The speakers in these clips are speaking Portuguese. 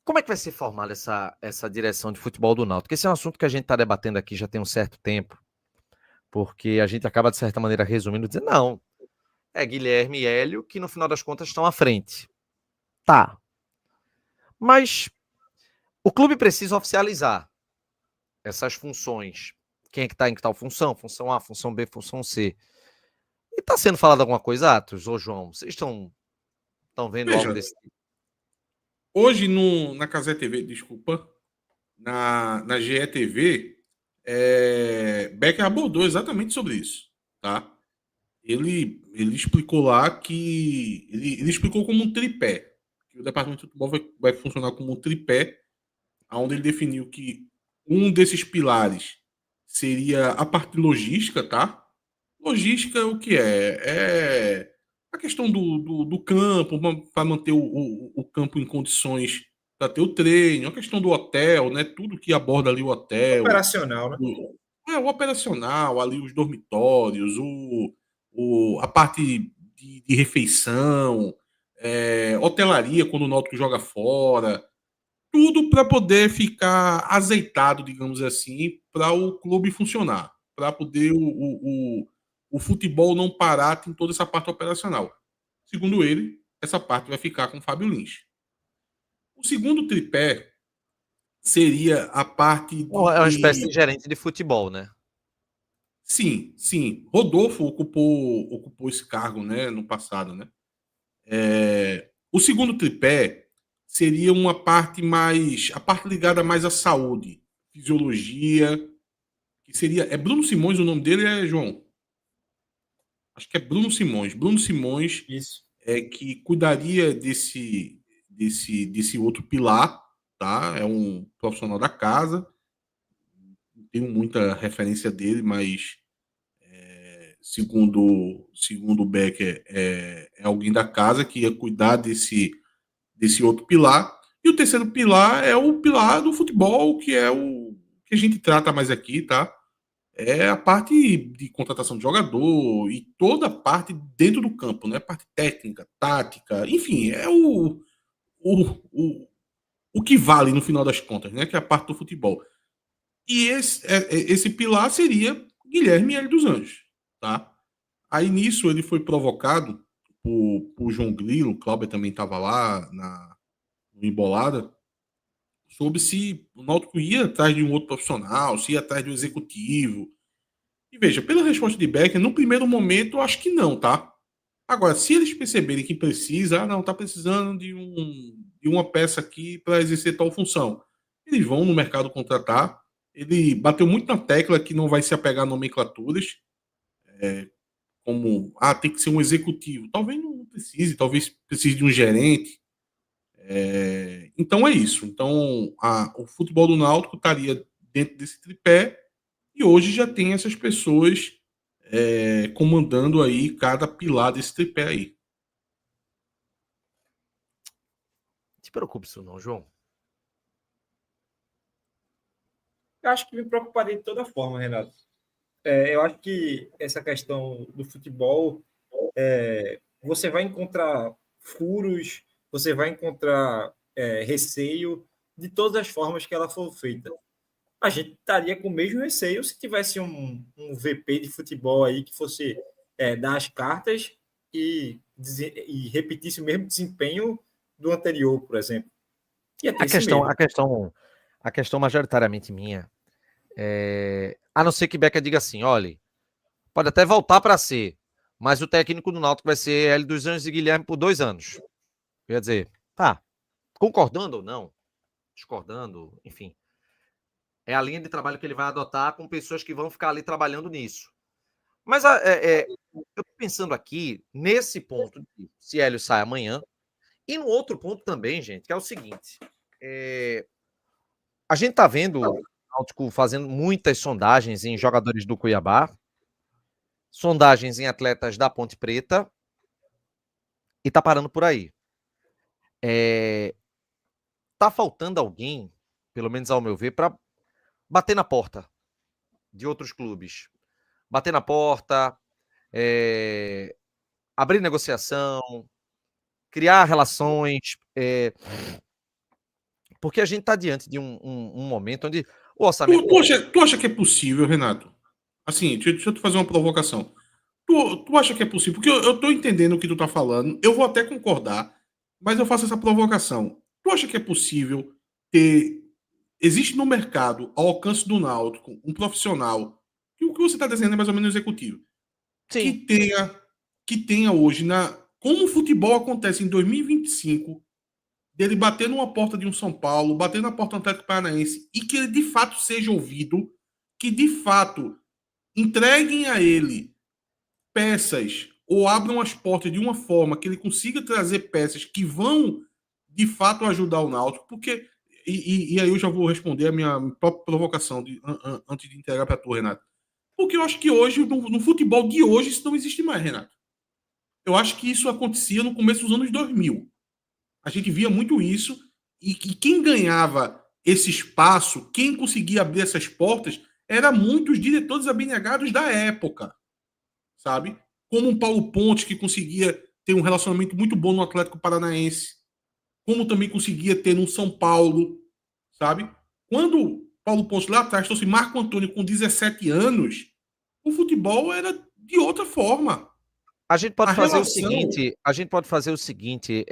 Como é que vai ser formada essa direção de futebol do Náutico? Esse é um assunto que a gente está debatendo aqui já tem um certo tempo, porque a gente acaba, de certa maneira, resumindo, dizendo, não, é Guilherme e Hélio que, no final das contas, estão à frente. Tá. Mas o clube precisa oficializar essas funções. Quem é que está em tal função? Função A, função B, função C. E está sendo falado alguma coisa, Atos ou João? Vocês estão vendo algo Veja, desse tipo? hoje na Casé TV, desculpa, na GE TV, Becker abordou exatamente sobre isso, tá? Ele explicou lá que ele explicou como um tripé, que o departamento de futebol vai funcionar como um tripé, onde ele definiu que um desses pilares seria a parte logística, tá? Logística, o que é? É a questão do campo, para manter o campo em condições para ter o treino, a questão do hotel, né? Tudo que aborda ali o hotel, Operacional, né? o operacional, ali os dormitórios, a parte de refeição, hotelaria quando o Náutico joga fora, tudo para poder ficar azeitado, digamos assim, para o clube funcionar, para poder o futebol não parar em toda essa parte operacional. Segundo ele, essa parte vai ficar com o Fábio Lins. O segundo tripé seria a parte É uma espécie de. de gerente de futebol, né? Sim, sim. Rodolfo ocupou esse cargo, né, no passado, né? O segundo tripé seria uma parte mais. A parte ligada mais à saúde, fisiologia, que seria. É Bruno Simões o nome dele, João? Acho que é Bruno Simões. Bruno Simões Isso. é que cuidaria desse outro pilar, tá? É um profissional da casa. Não tenho muita referência dele, mas segundo o Becker, é alguém da casa que ia cuidar desse outro pilar. E o terceiro pilar é o pilar do futebol, que é o que a gente trata mais aqui, tá? É a parte de contratação de jogador e toda a parte dentro do campo, né? Parte técnica, tática, enfim, é o, o, o que vale no final das contas, né? Que é a parte do futebol. E esse pilar seria Guilherme L. dos Anjos, tá? Aí nisso ele foi provocado por João Grilo, o Cláudio também estava lá no Embolada, sobre se o Náutico ia atrás de um outro profissional, se ia atrás de um executivo. E veja, pela resposta de Becker, no primeiro momento, eu acho que não, tá? Agora, se eles perceberem que precisa, não, tá precisando de uma peça aqui para exercer tal função, eles vão no mercado contratar. Ele bateu muito na tecla que não vai se apegar a nomenclaturas, como, tem que ser um executivo. Talvez não precise, talvez precise de um gerente. Então é isso. Então, o futebol do Náutico estaria dentro desse tripé e hoje já tem essas pessoas comandando aí cada pilar desse tripé aí. Não te preocupe isso não, João. Eu acho que me preocuparia de toda forma, Renato. Eu acho que essa questão do futebol, você vai encontrar furos, você vai encontrar receio de todas as formas que ela for feita. A gente estaria com o mesmo receio se tivesse um VP de futebol aí que fosse dar as cartas e repetisse o mesmo desempenho do anterior, por exemplo. Ia ter A esse questão, medo. a questão, a questão majoritariamente minha a não ser que Becker diga assim, olha, pode até voltar para ser, mas o técnico do Náutico vai ser Hélio dos Anjos e Guilherme por 2 anos. Quer dizer, tá, concordando ou não, discordando, enfim, é a linha de trabalho que ele vai adotar com pessoas que vão ficar ali trabalhando nisso. Mas eu estou pensando aqui nesse ponto, de se Hélio sai amanhã, e no outro ponto também, gente, que é o seguinte, a gente está vendo o Náutico fazendo muitas sondagens em jogadores do Cuiabá, sondagens em atletas da Ponte Preta, e tá parando por aí. Tá faltando alguém, pelo menos ao meu ver, para bater na porta de outros clubes. Bater na porta, abrir negociação, criar relações, Porque a gente está diante de um momento onde o orçamento... Tu acha que é possível, Renato? Assim, deixa eu te fazer uma provocação. Tu acha que é possível? Porque eu estou entendendo o que tu está falando, eu vou até concordar, mas eu faço essa provocação. Tu acha que é possível ter... Existe no mercado, ao alcance do Náutico, um profissional, que o que você está desenhando é mais ou menos executivo, que Sim, tenha hoje, como o futebol acontece em 2025, dele bater numa porta de um São Paulo, bater na porta do Atlético Paranaense, e que ele de fato seja ouvido, que de fato entreguem a ele peças ou abram as portas de uma forma que ele consiga trazer peças que vão de fato ajudar o Náutico, porque e aí eu já vou responder a minha própria provocação antes de entregar para tu, Renato. Porque eu acho que hoje, no futebol de hoje, isso não existe mais, Renato. Eu acho que isso acontecia no começo dos anos 2000. A gente via muito isso, e quem ganhava esse espaço, quem conseguia abrir essas portas, eram muitos diretores abnegados da época, sabe? Como um Paulo Pontes, que conseguia ter um relacionamento muito bom no Atlético Paranaense, como também conseguia ter no São Paulo, sabe? Quando Paulo Pontes lá atrás trouxe Marco Antônio com 17 anos, o futebol era de outra forma. a gente pode A fazer relação... o seguinte,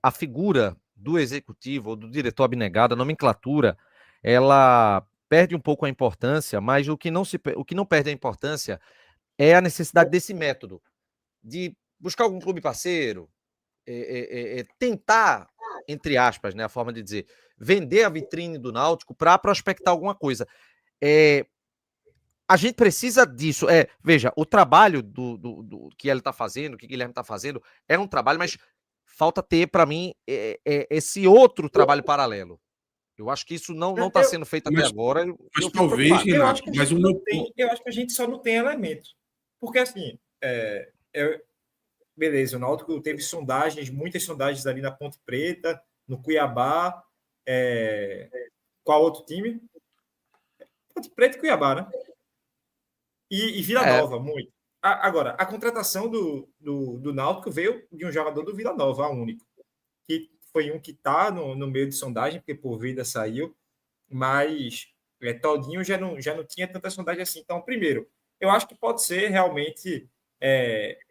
a figura do executivo ou do diretor abnegado, a nomenclatura, ela perde um pouco a importância, mas o que não perde a importância é a necessidade desse método, de buscar algum clube parceiro, tentar, entre aspas, né, a forma de dizer, vender a vitrine do Náutico para prospectar alguma coisa. A gente precisa disso. Veja, o trabalho do que ele está fazendo, que o Guilherme está fazendo, é um trabalho, mas falta ter, para mim, esse outro trabalho paralelo. Eu acho que isso não está sendo feito até agora. Mas talvez, Renato, mas o meu... Eu acho que a gente só não tem elemento. Porque, assim, beleza, o Náutico teve sondagens, muitas sondagens ali na Ponte Preta, no Cuiabá. Qual outro time? Ponte Preta e Cuiabá, né? E Vila Nova, muito. Agora, a contratação do Náutico veio de um jogador do Vila Nova, a único. Que foi um que está no meio de sondagem, porque por vida saiu, mas Todinho já não tinha tanta sondagem assim. Então, primeiro, eu acho que pode ser realmente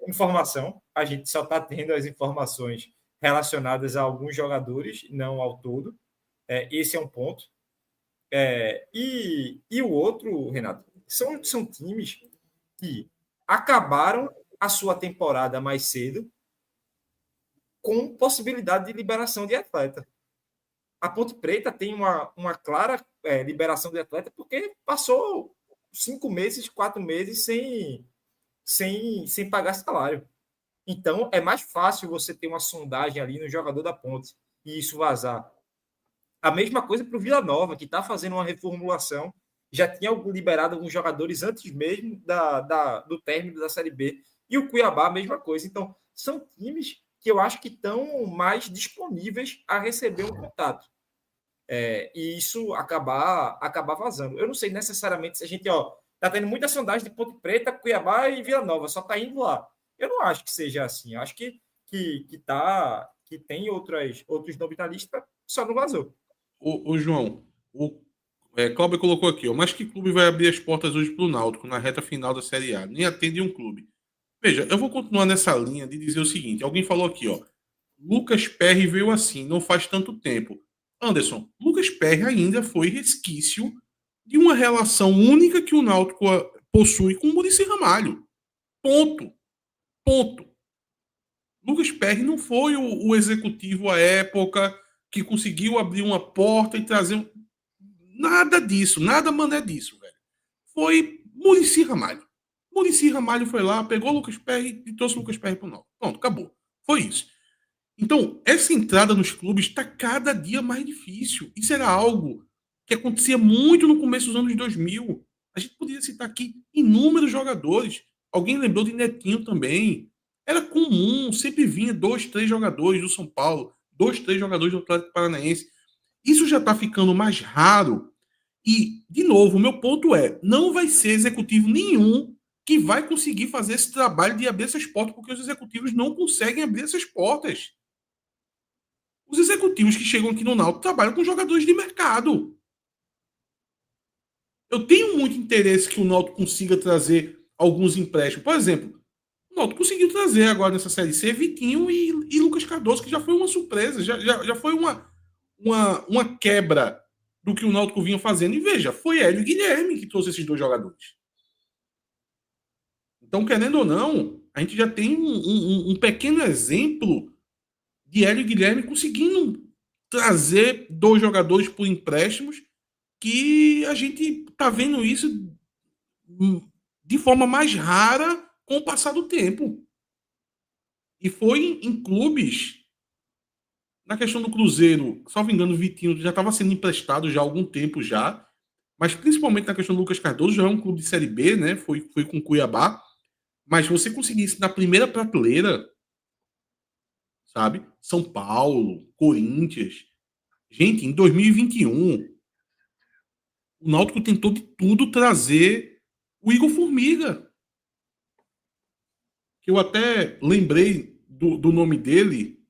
informação. A gente só está tendo as informações relacionadas a alguns jogadores, não ao todo. Esse é um ponto. E o outro, Renato, são times que acabaram a sua temporada mais cedo com possibilidade de liberação de atleta. A Ponte Preta tem uma clara liberação de atleta porque passou 5 meses, 4 meses sem pagar salário. Então, é mais fácil você ter uma sondagem ali no jogador da Ponte e isso vazar. A mesma coisa para o Vila Nova, que está fazendo uma reformulação, já tinha liberado alguns jogadores antes mesmo do término da Série B. E o Cuiabá, a mesma coisa. Então, são times que eu acho que estão mais disponíveis a receber um contato. E isso acabar vazando. Eu não sei necessariamente se a gente está tendo muita sondagem de Ponte Preta, Cuiabá e Vila Nova, só está indo lá. Eu não acho que seja assim. Eu acho que tem outros nomes na lista, só não vazou. Ô João, Cláudio colocou aqui, mas que clube vai abrir as portas hoje para o Náutico na reta final da Série A? Nem atende um clube. Veja, eu vou continuar nessa linha de dizer o seguinte: alguém falou aqui, Lucas Perry veio assim, não faz tanto tempo. Anderson, Lucas Perry ainda foi resquício de uma relação única que o Náutico possui com o Muricy Ramalho. Ponto. Lucas Perry não foi o executivo à época que conseguiu abrir uma porta e trazer nada disso, nada mané disso, velho. Foi Muricy Ramalho. Muricy Ramalho foi lá, pegou o Lucas Perry e trouxe o Lucas Perry pro Náutico. Pronto, acabou. Foi isso. Então, essa entrada nos clubes está cada dia mais difícil. Isso era algo que acontecia muito no começo dos anos 2000. A gente poderia citar aqui inúmeros jogadores. Alguém lembrou de Netinho também. Era comum, sempre vinha 2, 3 jogadores do São Paulo, 2, 3 jogadores do Atlético Paranaense. Isso já está ficando mais raro. E, de novo, o meu ponto não vai ser executivo nenhum que vai conseguir fazer esse trabalho de abrir essas portas, porque os executivos não conseguem abrir essas portas. Os executivos que chegam aqui no Náutico trabalham com jogadores de mercado. Eu tenho muito interesse que o Náutico consiga trazer alguns empréstimos. Por exemplo, o Náutico conseguiu trazer agora nessa Série C Vitinho e Lucas Cardoso, que já foi uma surpresa, já foi uma quebra do que o Náutico vinha fazendo. E veja, foi Hélio e Guilherme que trouxe esses dois jogadores. Então, querendo ou não, a gente já tem um pequeno exemplo de Hélio e Guilherme conseguindo trazer dois jogadores por empréstimos, que a gente está vendo isso de forma mais rara com o passar do tempo. E foi em clubes. Na questão do Cruzeiro, salvo engano, o Vitinho já estava sendo emprestado já há algum tempo já, mas principalmente na questão do Lucas Cardoso, já é um clube de Série B, né? Foi com o Cuiabá. Mas você conseguisse na primeira prateleira, sabe? São Paulo, Corinthians. Gente, em 2021, o Náutico tentou de tudo trazer o Igor Formiga. Que eu até lembrei do nome dele,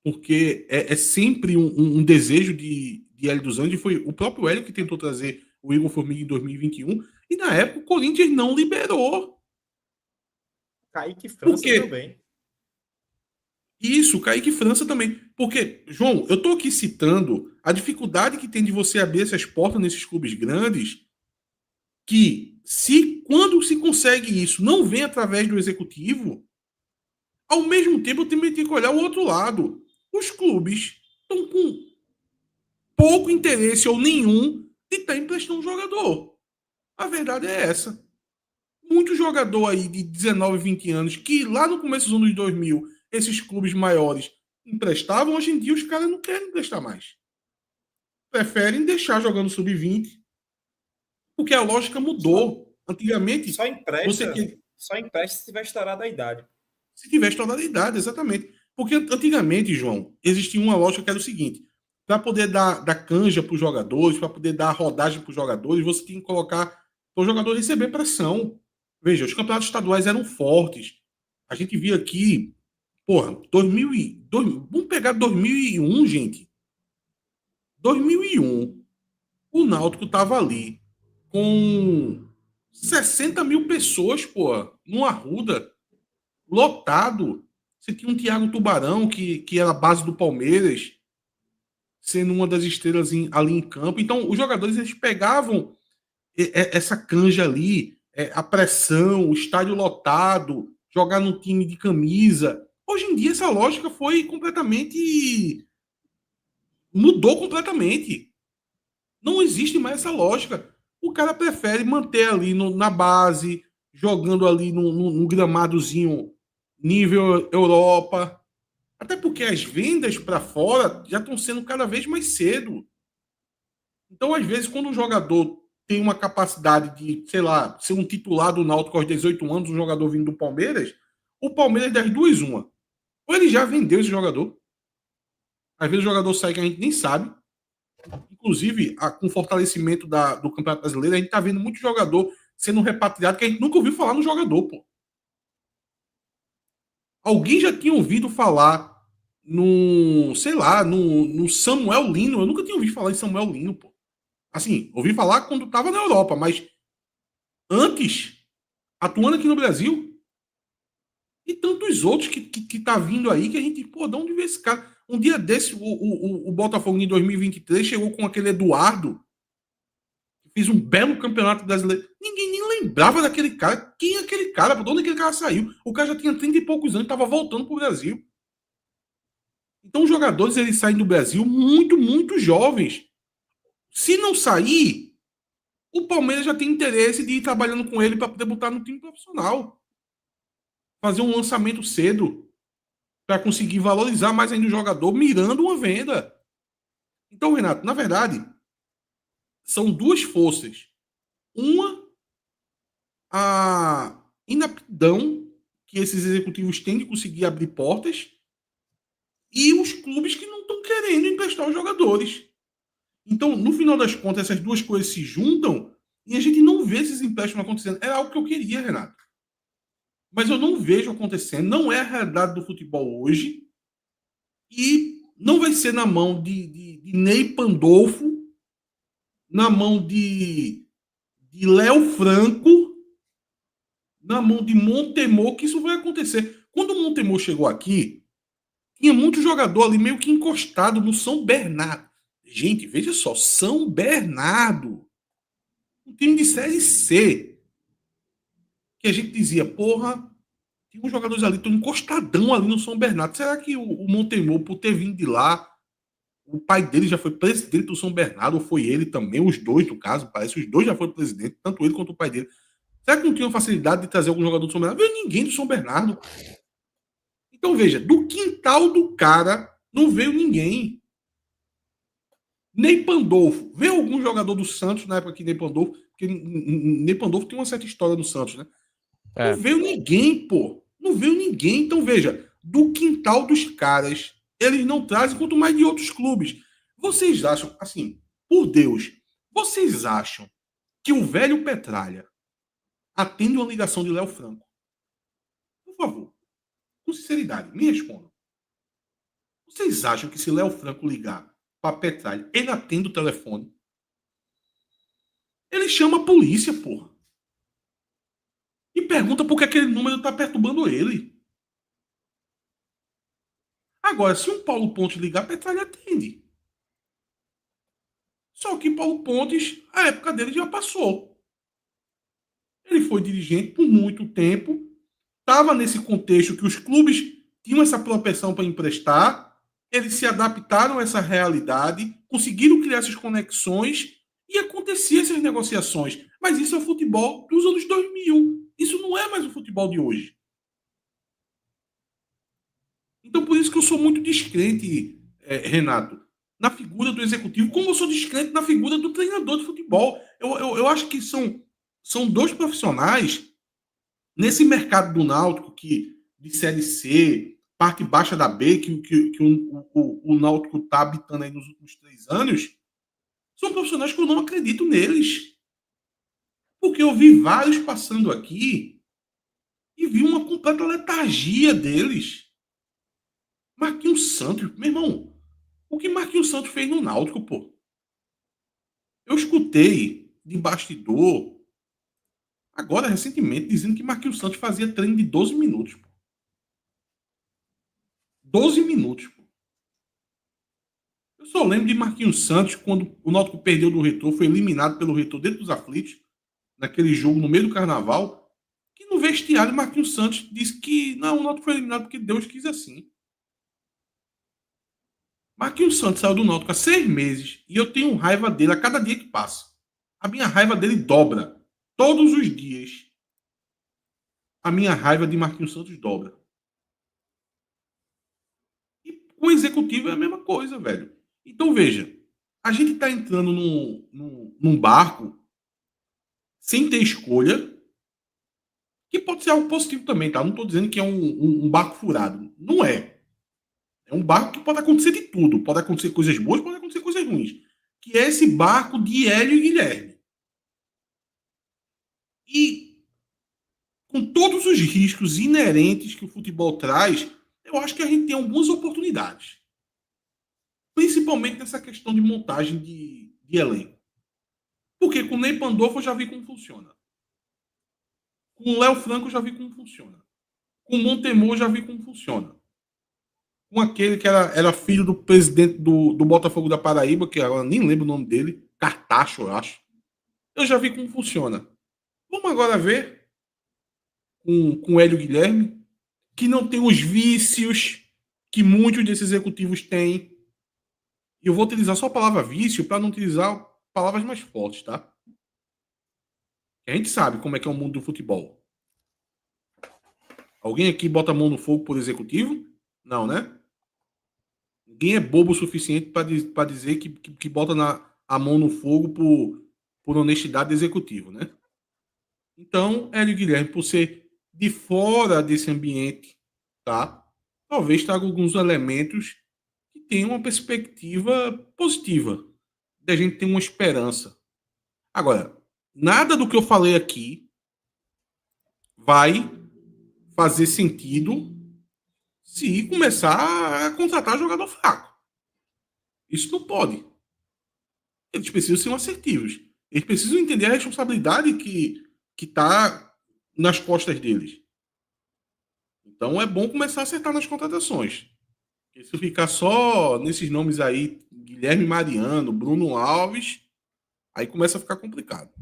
porque é sempre um desejo de Hélio dos Anjos. Foi o próprio Hélio que tentou trazer o Igor Formiga em 2021. E na época o Corinthians não liberou. Kaique França também. Isso, Kaique França também. Porque, João, eu estou aqui citando a dificuldade que tem de você abrir essas portas nesses clubes grandes, que quando se consegue isso, não vem através do executivo, ao mesmo tempo eu também tenho que olhar o outro lado. Os clubes estão com pouco interesse ou nenhum de estar emprestando um jogador. A verdade é essa. Muito jogador aí de 19, 20 anos, que lá no começo dos anos 2000, esses clubes maiores emprestavam, hoje em dia os caras não querem emprestar mais. Preferem deixar jogando sub-20, porque a lógica mudou. Antigamente, só empresta se tiver estourado a idade. Se tiver estourado a idade, exatamente. Porque antigamente, João, existia uma lógica que era o seguinte: para poder dar canja para os jogadores, para poder dar rodagem para os jogadores, você tinha que colocar para o jogador receber pressão. Veja, os campeonatos estaduais eram fortes. A gente via aqui, porra, vamos pegar 2001, gente. 2001, o Náutico estava ali com 60 mil pessoas, porra, no Arruda, lotado. Você tinha um Thiago Tubarão, que era a base do Palmeiras, sendo uma das estrelas ali em campo. Então, os jogadores eles pegavam essa canja ali, a pressão, o estádio lotado, jogar no time de camisa. Hoje em dia, essa lógica foi completamente. Mudou completamente. Não existe mais essa lógica. O cara prefere manter ali na base, jogando ali num gramadozinho nível Europa. Até porque as vendas para fora já estão sendo cada vez mais cedo. Então, às vezes, quando um jogador tem uma capacidade de, sei lá, ser um titular do Náutico aos 18 anos, um jogador vindo do Palmeiras, o Palmeiras das duas, uma. Ou ele já vendeu esse jogador. Às vezes o jogador sai que a gente nem sabe. Inclusive, com o fortalecimento do Campeonato Brasileiro, a gente está vendo muito jogador sendo repatriado que a gente nunca ouviu falar no jogador, pô. Alguém já tinha ouvido falar sei lá, no Samuel Lino. Eu nunca tinha ouvido falar em Samuel Lino, pô. Assim, ouvi falar quando estava na Europa, mas antes, atuando aqui no Brasil, e tantos outros que tá vindo aí, que a gente, pô, de onde vê esse cara? Um dia desse, o Botafogo em 2023 chegou com aquele Eduardo, que fez um belo campeonato brasileiro. Ninguém nem lembrava daquele cara. Quem é aquele cara? De onde aquele cara saiu? O cara já tinha 30 e poucos anos e estava voltando pro Brasil. Então, os jogadores, eles saem do Brasil muito, muito jovens. Se não sair, o Palmeiras já tem interesse de ir trabalhando com ele para poder botar no time profissional. Fazer um lançamento cedo para conseguir valorizar mais ainda o jogador, mirando uma venda. Então, Renato, na verdade, são duas forças. Uma, a inaptidão que esses executivos têm de conseguir abrir portas, e os clubes que não estão querendo emprestar os jogadores. Então, no final das contas, essas duas coisas se juntam e a gente não vê esses empréstimos acontecendo. Era algo que eu queria, Renato. Mas eu não vejo acontecendo. Não é a realidade do futebol hoje. E não vai ser na mão de Ney Pandolfo, na mão de Léo Franco, na mão de Montemor, que isso vai acontecer. Quando o Montemor chegou aqui, tinha muito jogador ali meio que encostado no São Bernardo. Gente, veja só, São Bernardo. Um time de Série C. Que a gente dizia, porra, tem uns jogadores ali, estão encostadão ali no São Bernardo. Será que o Montemor, por ter vindo de lá, o pai dele já foi presidente do São Bernardo, ou foi ele também, os dois, no caso, parece, os dois já foram presidente, tanto ele quanto o pai dele. Será que não tinha facilidade de trazer algum jogador do São Bernardo? Não veio ninguém do São Bernardo. Então, veja, do quintal do cara não veio ninguém. Ney Pandolfo. Veio algum jogador do Santos na época que Ney Pandolfo, porque Ney Pandolfo tem uma certa história no Santos, né? Não veio ninguém, pô. Não veio ninguém. Então, veja, do quintal dos caras, eles não trazem, quanto mais de outros clubes. Vocês acham, assim, por Deus, vocês acham que o velho Petralha atende uma ligação de Léo Franco? Por favor, com sinceridade, me respondam. Vocês acham que se Léo Franco ligar para Petralha, ele atende o telefone? Ele chama a polícia, porra. E pergunta por que aquele número está perturbando ele. Agora, se um Paulo Pontes ligar, Petralha atende. Só que Paulo Pontes, a época dele já passou. Ele foi dirigente por muito tempo, estava nesse contexto que os clubes tinham essa propensão para emprestar, eles se adaptaram a essa realidade, conseguiram criar essas conexões e aconteciam essas negociações. Mas isso é o futebol dos anos 2000. Isso não é mais o futebol de hoje. Então, por isso que eu sou muito descrente, Renato, na figura do executivo, como eu sou descrente na figura do treinador de futebol. Eu acho que são dois profissionais nesse mercado do Náutico, que de Série C, parte baixa da B, que o Náutico está habitando aí nos últimos 3 anos, são profissionais que eu não acredito neles. Porque eu vi vários passando aqui e vi uma completa letargia deles. Marquinhos Santos, meu irmão, o que Marquinhos Santos fez no Náutico, pô? Eu escutei de bastidor, agora recentemente, dizendo que Marquinhos Santos fazia treino de 12 minutos, pô. 12 minutos, pô. Eu só lembro de Marquinhos Santos quando o Náutico perdeu do Retrô, foi eliminado pelo Retrô dentro dos aflitos, naquele jogo no meio do Carnaval, que no vestiário Marquinhos Santos disse que não, o Náutico foi eliminado porque Deus quis assim. Marquinhos Santos saiu do Náutico há 6 meses e eu tenho raiva dele a cada dia que passa. A minha raiva dele dobra. Todos os dias. A minha raiva de Marquinhos Santos dobra. E com o executivo é a mesma coisa, velho. Então, veja. A gente está entrando num barco sem ter escolha, que pode ser algo positivo também, tá? Não estou dizendo que é um barco furado. Não é. É um barco que pode acontecer de tudo. Pode acontecer coisas boas, pode acontecer coisas ruins. Que é esse barco de Hélio e Guilherme. E com todos os riscos inerentes que o futebol traz, eu acho que a gente tem algumas oportunidades. Principalmente nessa questão de montagem de elenco. Porque com o Ney Pandolfo eu já vi como funciona. Com o Léo Franco eu já vi como funciona. Com o Montemor eu já vi como funciona. Com aquele que era filho do presidente do Botafogo da Paraíba, que agora nem lembro o nome dele, Cartacho, eu acho. Eu já vi como funciona. Vamos agora ver com o Hélio Guilherme, que não tem os vícios que muitos desses executivos têm. E eu vou utilizar só a palavra vício para não utilizar palavras mais fortes, tá? A gente sabe como é que é o mundo do futebol. Alguém aqui bota a mão no fogo por executivo? Não, né? Ninguém é bobo o suficiente para dizer que bota a mão no fogo por honestidade executiva, né? Então, Hélio Guilherme, por ser de fora desse ambiente, tá? Talvez traga alguns elementos que tenham uma perspectiva positiva, da gente ter uma esperança. Agora, nada do que eu falei aqui vai fazer sentido se começar a contratar jogador fraco. Isso não pode. Eles precisam ser assertivos. Eles precisam entender a responsabilidade que está nas costas deles. Então é bom começar a acertar nas contratações. Porque se ficar só nesses nomes aí, Guilherme Mariano, Bruno Alves, aí começa a ficar complicado.